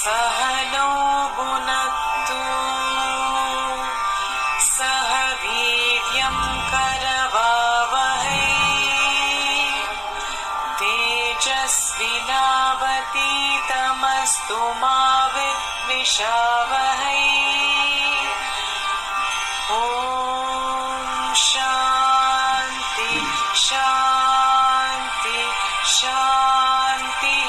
सहनो भुनक्तु सह वीर्यं करवावहै तेजस्विनावतीतमस्तु मा विद्विषावहै। ॐ शान्ति शान्ति शान्तिः।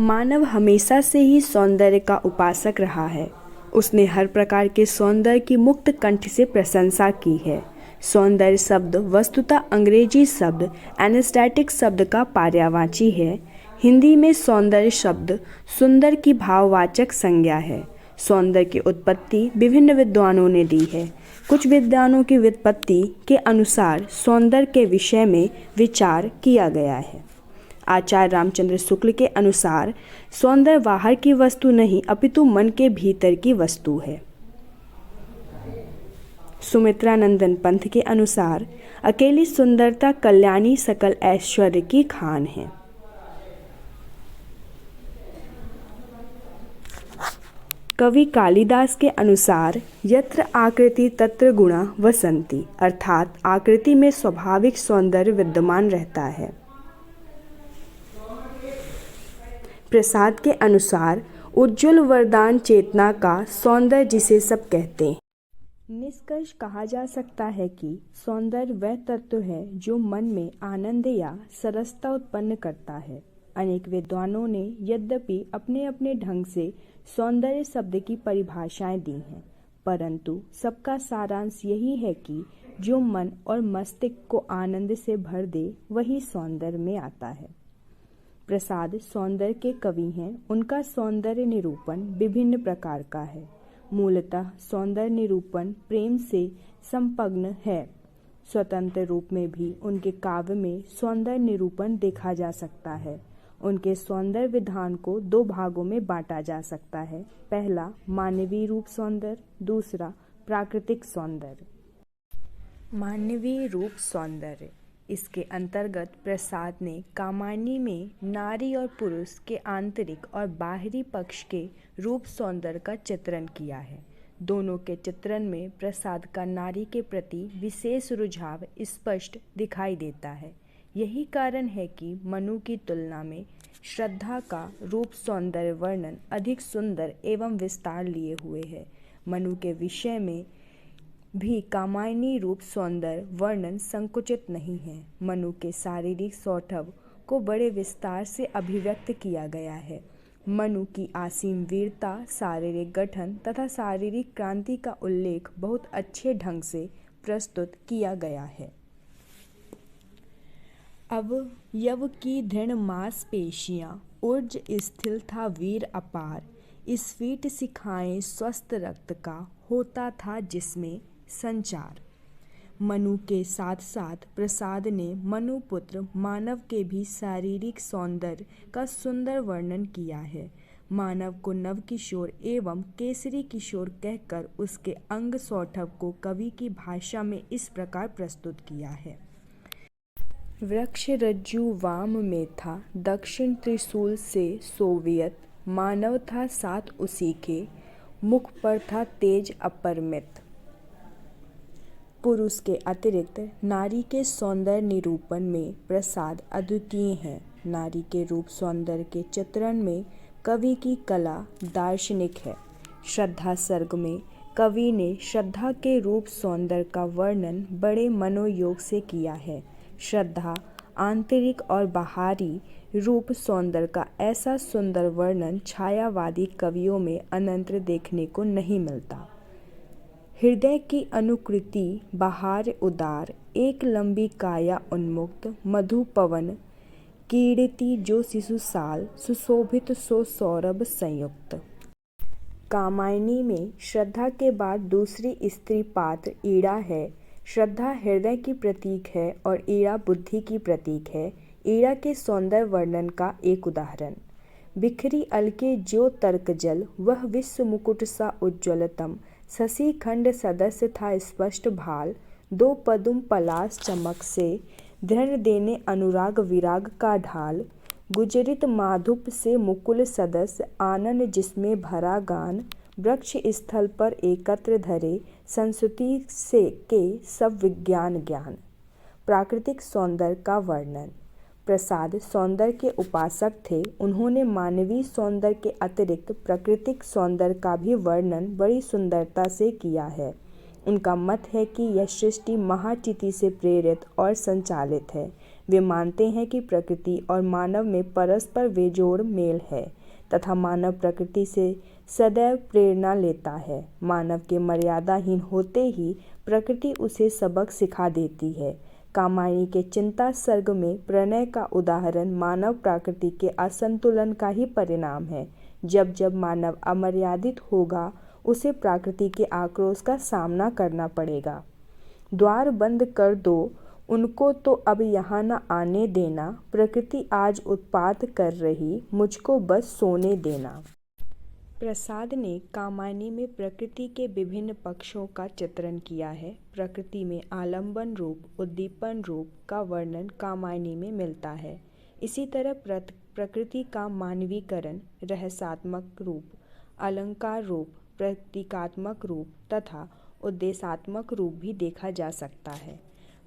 मानव हमेशा से ही सौंदर्य का उपासक रहा है। उसने हर प्रकार के सौंदर्य की मुक्त कंठ से प्रशंसा की है। सौंदर्य शब्द वस्तुतः अंग्रेजी शब्द एनेस्थेटिक शब्द का पर्यायवाची है। हिंदी में सौंदर्य शब्द सुंदर की भाववाचक संज्ञा है। सौंदर्य की उत्पत्ति विभिन्न विद्वानों ने दी है। कुछ विद्वानों की व्युत्पत्ति के अनुसार सौंदर्य के विषय में विचार किया गया है। आचार्य रामचंद्र शुक्ल के अनुसार सौंदर्य बाहर की वस्तु नहीं अपितु मन के भीतर की वस्तु है। सुमित्रानंदन पंथ के अनुसार अकेली सुंदरता कल्याणी सकल ऐश्वर्य की खान है। कवि कालिदास के अनुसार यत्र आकृति तत्र गुणा वसंती, अर्थात आकृति में स्वाभाविक सौंदर्य विद्यमान रहता है। प्रसाद के अनुसार उज्ज्वल वरदान चेतना का सौंदर्य जिसे सब कहते हैं। निष्कर्ष कहा जा सकता है कि सौंदर्य वह तत्व है जो मन में आनंद या सरसता उत्पन्न करता है। अनेक विद्वानों ने यद्यपि अपने अपने ढंग से सौंदर्य शब्द की परिभाषाएं दी हैं, परंतु सबका सारांश यही है कि जो मन और मस्तिष्क को आनंद से भर दे वही सौंदर्य में आता है। प्रसाद सौंदर्य के कवि हैं। उनका सौंदर्य निरूपण विभिन्न प्रकार का है। मूलतः सौंदर्य निरूपण प्रेम से संपन्न है। स्वतंत्र रूप में भी उनके काव्य में सौंदर्य निरूपण देखा जा सकता है। उनके सौंदर्य विधान को दो भागों में बांटा जा सकता है। पहला मानवीय रूप सौंदर्य, दूसरा प्राकृतिक सौंदर्य। मानवीय रूप सौंदर्य, इसके अंतर्गत प्रसाद ने कामायनी में नारी और पुरुष के आंतरिक और बाहरी पक्ष के रूप सौंदर्य का चित्रण किया है। दोनों के चित्रण में प्रसाद का नारी के प्रति विशेष रुझाव स्पष्ट दिखाई देता है। यही कारण है कि मनु की तुलना में श्रद्धा का रूप सौंदर्य वर्णन अधिक सुंदर एवं विस्तार लिए हुए है। मनु के विषय में भी कामायनी रूप सौंदर्य वर्णन संकुचित नहीं है। मनु के शारीरिक सौष्ठव को बड़े विस्तार से अभिव्यक्त किया गया है। मनु की असीम वीरता, शारीरिक गठन तथा शारीरिक क्रांति का उल्लेख बहुत अच्छे ढंग से प्रस्तुत किया गया है। अब यव की दृढ़ मांसपेशियां ऊर्ज स्थिल था वीर अपार, स्फीट सिखाएं स्वस्थ रक्त का होता था जिसमें संचार। मनु के साथ साथ प्रसाद ने मनुपुत्र मानव के भी शारीरिक सौंदर्य का सुंदर वर्णन किया है। मानव को नव किशोर एवं केसरी किशोर कहकर उसके अंग सौष्ठव को कवि की भाषा में इस प्रकार प्रस्तुत किया है। वृक्ष रज्जु वाम में था, दक्षिण त्रिशूल से सोवियत, मानव था साथ उसी के, मुख पर था तेज अपरिमित। पुरुष के अतिरिक्त नारी के सौंदर्य निरूपण में प्रसाद अद्वितीय हैं। नारी के रूप सौंदर्य के चित्रण में कवि की कला दार्शनिक है। श्रद्धा सर्ग में कवि ने श्रद्धा के रूप सौंदर्य का वर्णन बड़े मनोयोग से किया है। श्रद्धा आंतरिक और बाहरी रूप सौंदर्य का ऐसा सुंदर वर्णन छायावादी कवियों में अनंत देखने को नहीं मिलता। हृदय की अनुकृति बाहर उदार, एक लंबी काया उन्मुक्त, मधु पवन कीड़िति जो शिशुसाल, सुशोभित सो सौरभ संयुक्त। कामायनी में श्रद्धा के बाद दूसरी स्त्री पात्र ईड़ा है। श्रद्धा हृदय की प्रतीक है और ईड़ा बुद्धि की प्रतीक है। ईड़ा के सौंदर्य वर्णन का एक उदाहरण। बिखरी अलके ज्यो तर्क जल, वह विश्व मुकुट सा उज्ज्वलतम, शशि खंड सदस्य था स्पष्ट भाल, दो पदुम पलाश चमक से, दृढ़ देने अनुराग विराग का ढाल, गुजरित माधुप से मुकुल सदस्य, आनंद जिसमें भरा गान, वृक्ष स्थल पर एकत्र धरे, संस्कृति से के सब विज्ञान ज्ञान। प्राकृतिक सौंदर्य का वर्णन। प्रसाद सौंदर्य के उपासक थे। उन्होंने मानवीय सौंदर्य के अतिरिक्त प्राकृतिक सौंदर्य का भी वर्णन बड़ी सुंदरता से किया है। उनका मत है कि यह सृष्टि महाचिति से प्रेरित और संचालित है। वे मानते हैं कि प्रकृति और मानव में परस्पर बेजोड़ मेल है तथा मानव प्रकृति से सदैव प्रेरणा लेता है। मानव के मर्यादाहीन होते ही प्रकृति उसे सबक सिखा देती है। कामायनी के चिंता सर्ग में प्रणय का उदाहरण मानव प्रकृति के असंतुलन का ही परिणाम है। जब जब मानव अमर्यादित होगा उसे प्रकृति के आक्रोश का सामना करना पड़ेगा। द्वार बंद कर दो उनको तो अब यहाँ न आने देना, प्रकृति आज उत्पात कर रही, मुझको बस सोने देना। प्रसाद ने कामायनी में प्रकृति के विभिन्न पक्षों का चित्रण किया है। प्रकृति में आलंबन रूप, उद्दीपन रूप का वर्णन कामायनी में मिलता है। इसी तरह प्रकृति का मानवीकरण, रहस्यात्मक रूप, अलंकार रूप, प्रतीकात्मक रूप तथा उद्देश्यात्मक रूप भी देखा जा सकता है।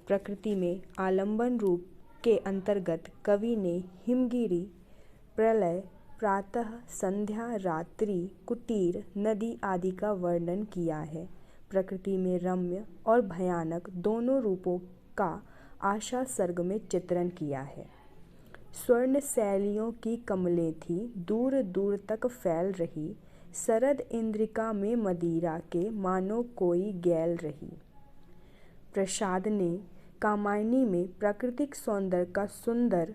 प्रकृति में आलंबन रूप के अंतर्गत कवि ने हिमगिरी, प्रलय, प्रातः, संध्या, रात्रि, कुटीर, नदी आदि का वर्णन किया है। प्रकृति में रम्य और भयानक दोनों रूपों का आशा सर्ग में चित्रण किया है। स्वर्ण शैलियों की कमलें थी, दूर दूर तक फैल रही, शरद इंद्रिका में मदिरा के मानो कोई गैल रही। प्रसाद ने कामायनी में प्राकृतिक सौंदर्य का सुंदर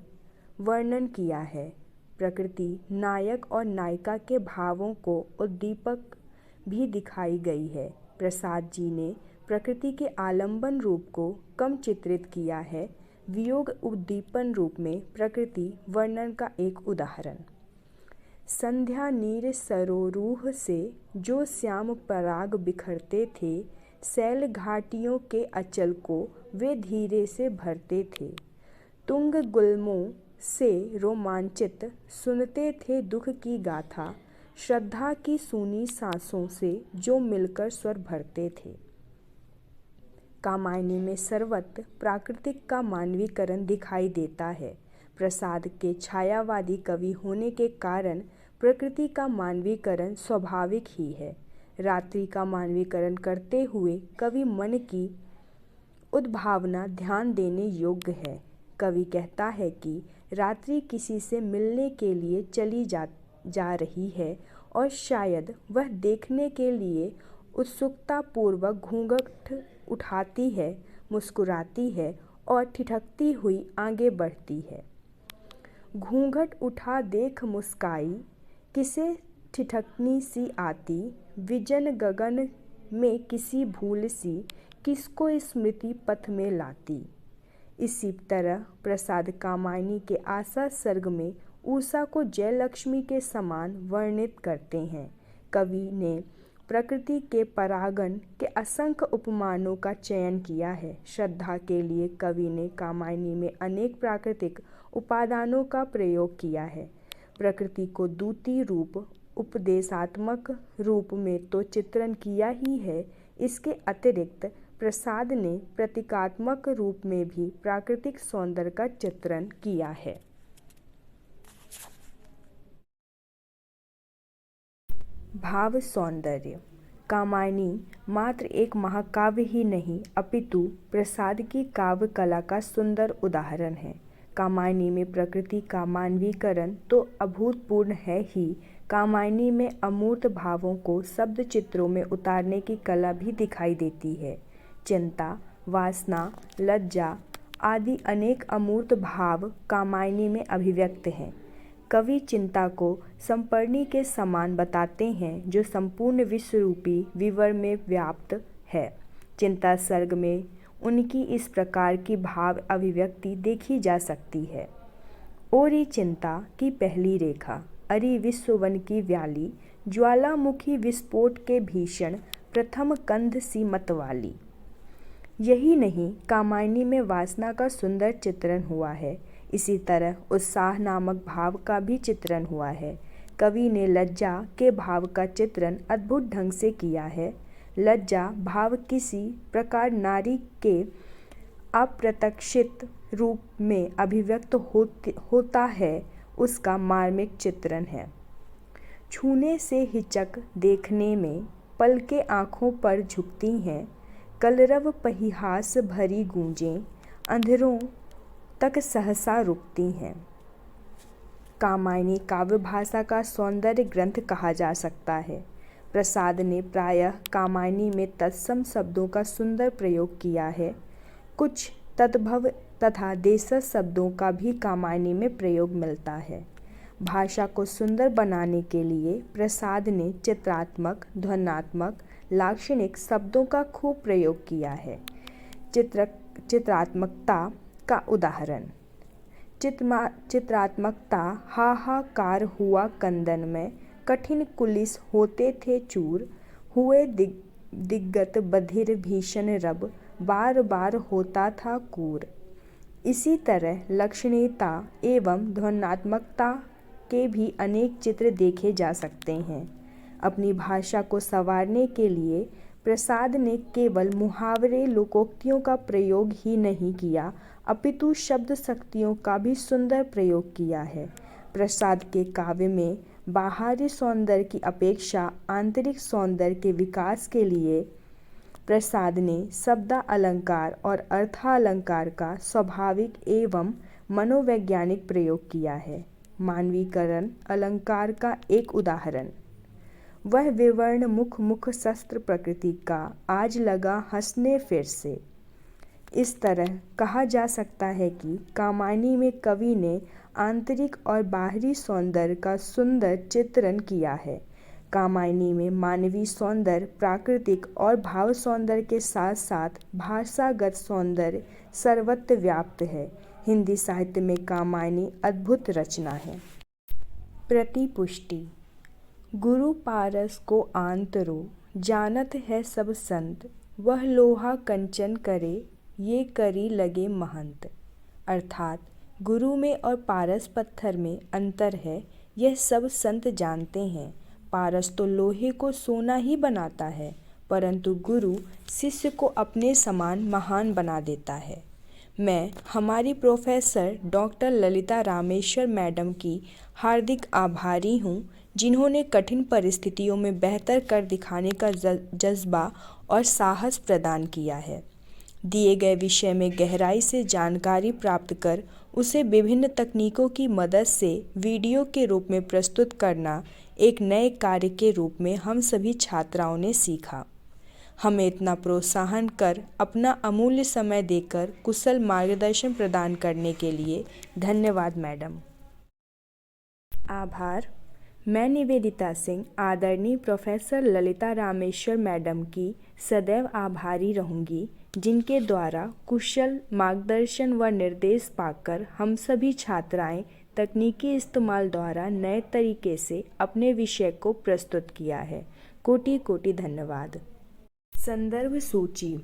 वर्णन किया है। प्रकृति नायक और नायिका के भावों को उद्दीपक भी दिखाई गई है। प्रसाद जी ने प्रकृति के आलंबन रूप को कम चित्रित किया है। वियोग उद्दीपन रूप में प्रकृति वर्णन का एक उदाहरण। संध्या नीर सरोरूह से जो श्याम पराग बिखरते थे, शैल घाटियों के अचल को वे धीरे से भरते थे। तुंग गुल्मों से रोमांचित सुनते थे दुख की गाथा, श्रद्धा की सूनी सांसों से जो मिलकर स्वर भरते थे। कामायनी में सर्वत्र प्राकृतिक का मानवीकरण दिखाई देता है। प्रसाद के छायावादी कवि होने के कारण प्रकृति का मानवीकरण स्वाभाविक ही है। रात्रि का मानवीकरण करते हुए कवि मन की उद्भावना ध्यान देने योग्य है। कवि कहता है कि रात्रि किसी से मिलने के लिए चली जा रही है और शायद वह देखने के लिए उत्सुकतापूर्वक घूंघट उठाती है, मुस्कुराती है और ठिठकती हुई आगे बढ़ती है। घूंघट उठा देख मुस्काई, किसे ठिठकनी सी आती, विजन गगन में किसी भूल सी, किसको स्मृति पथ में लाती। इसी तरह प्रसाद कामायनी के आशा सर्ग में उषा को जयलक्ष्मी के समान वर्णित करते हैं। कवि ने प्रकृति के परागण के असंख्य उपमानों का चयन किया है। श्रद्धा के लिए कवि ने कामायनी में अनेक प्राकृतिक उपादानों का प्रयोग किया है। प्रकृति को द्वितीय रूप, उपदेशात्मक रूप में तो चित्रण किया ही है, इसके अतिरिक्त प्रसाद ने प्रतीकात्मक रूप में भी प्राकृतिक सौंदर्य का चित्रण किया है। भाव सौंदर्य। कामायनी मात्र एक महाकाव्य ही नहीं अपितु प्रसाद की काव्य कला का सुंदर उदाहरण है। कामायनी में प्रकृति का मानवीकरण तो अभूतपूर्व है ही, कामायनी में अमूर्त भावों को शब्द चित्रों में उतारने की कला भी दिखाई देती है। चिंता, वासना, लज्जा आदि अनेक अमूर्त भाव कामायनी में अभिव्यक्त हैं। कवि चिंता को संपर्णी के समान बताते हैं जो संपूर्ण विश्वरूपी विवर में व्याप्त है। चिंता सर्ग में उनकी इस प्रकार की भाव अभिव्यक्ति देखी जा सकती है। ओरी चिंता की पहली रेखा, अरि विश्ववन की व्याली, ज्वालामुखी विस्फोट के भीषण प्रथम कंध सी मतवाली। यही नहीं, कामायनी में वासना का सुंदर चित्रण हुआ है। इसी तरह उत्साह नामक भाव का भी चित्रण हुआ है। कवि ने लज्जा के भाव का चित्रण अद्भुत ढंग से किया है। लज्जा भाव किसी प्रकार नारी के अप्रत्याशित रूप में अभिव्यक्त होता है, उसका मार्मिक चित्रण है। छूने से हिचक देखने में पलकें आँखों पर झुकती हैं, कलरव परिहास भरी गूंजें अंधेरों तक सहसा रुकती हैं। कामायनी काव्य भाषा का सौंदर्य ग्रंथ कहा जा सकता है। प्रसाद ने प्रायः कामायनी में तत्सम शब्दों का सुंदर प्रयोग किया है। कुछ तद्भव तथा देशज शब्दों का भी कामायनी में प्रयोग मिलता है। भाषा को सुंदर बनाने के लिए प्रसाद ने चित्रात्मक, ध्वन्यात्मक, लाक्षणिक शब्दों का खूब प्रयोग किया है। चित्रात्मकता का उदाहरण, चित्रात्मकता हाहाकार हुआ कंदन में, कठिन कुलिस होते थे चूर, हुए दिग्गत बधिर भीषण रब, बार बार होता था कूर। इसी तरह लक्षणीयता एवं ध्वन्यात्मकता के भी अनेक चित्र देखे जा सकते हैं। अपनी भाषा को संवारने के लिए प्रसाद ने केवल मुहावरे, लोकोक्तियों का प्रयोग ही नहीं किया अपितु शब्द शक्तियों का भी सुंदर प्रयोग किया है। प्रसाद के काव्य में बाहरी सौंदर्य की अपेक्षा आंतरिक सौंदर्य के विकास के लिए प्रसाद ने शब्दालंकार और अर्थालंकार का स्वाभाविक एवं मनोवैज्ञानिक प्रयोग किया है। मानवीकरण अलंकार का एक उदाहरण, वह विवर्ण मुख शस्त्र प्रकृति का, आज लगा हंसने फिर से। इस तरह कहा जा सकता है कि कामायनी में कवि ने आंतरिक और बाहरी सौंदर्य का सुंदर चित्रण किया है। कामायनी में मानवीय सौंदर्य, प्राकृतिक और भाव सौंदर्य के साथ साथ भाषागत सौंदर्य सर्वत्र व्याप्त है। हिंदी साहित्य में कामायनी अद्भुत रचना है। प्रतिपुष्टि, गुरु पारस को आंतरो, जानत है सब संत, वह लोहा कंचन करे, ये करी लगे महंत। अर्थात गुरु में और पारस पत्थर में अंतर है, यह सब संत जानते हैं। पारस तो लोहे को सोना ही बनाता है, परंतु गुरु शिष्य को अपने समान महान बना देता है। मैं हमारी professor doctor Lalita Rameshwar madam की हार्दिक आभारी हूँ, जिन्होंने कठिन परिस्थितियों में बेहतर कर दिखाने का जज्बा और साहस प्रदान किया है। दिए गए विषय में गहराई से जानकारी प्राप्त कर उसे विभिन्न तकनीकों की मदद से वीडियो के रूप में प्रस्तुत करना एक नए कार्य के रूप में हम सभी छात्राओं ने सीखा। हमें इतना प्रोत्साहन कर अपना अमूल्य समय देकर कुशल मार्गदर्शन प्रदान करने के लिए धन्यवाद मैडम। आभार। मैं निवेदिता सिंह आदरणीय प्रोफेसर ललिता रामेश्वर मैडम की सदैव आभारी रहूँगी, जिनके द्वारा कुशल मार्गदर्शन व निर्देश पाकर हम सभी छात्राएं तकनीकी इस्तेमाल द्वारा नए तरीके से अपने विषय को प्रस्तुत किया है। कोटि कोटि धन्यवाद। संदर्भ सूची,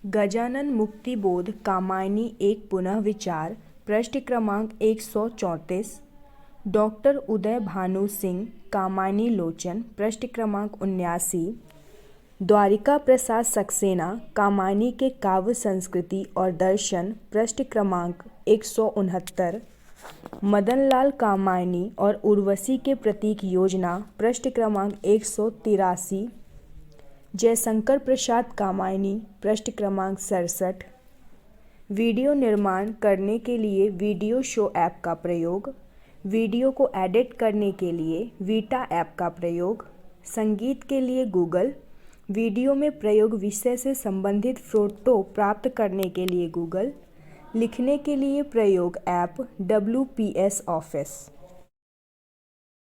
गजानन मुक्तिबोध कामायनी एक पुनः विचार, पृष्ठ क्रमांक 134। डॉक्टर उदय भानु सिंह कामायनी लोचन, पृष्ठ क्रमांक 79। द्वारिका प्रसाद सक्सेना कामायनी के काव्य संस्कृति और दर्शन, पृष्ठ क्रमांक 169। मदनलाल कामायनी और उर्वशी के प्रतीक योजना पृष्ठ क्रमांक 183। जयशंकर प्रसाद कामायनी पृष्ठ क्रमांक 67। वीडियो निर्माण करने के लिए वीडियो शो ऐप का प्रयोग। वीडियो को एडिट करने के लिए वीटा ऐप का प्रयोग। संगीत के लिए गूगल। वीडियो में प्रयोग विषय से संबंधित फोटो प्राप्त करने के लिए गूगल। लिखने के लिए प्रयोग ऐप WPS ऑफिस।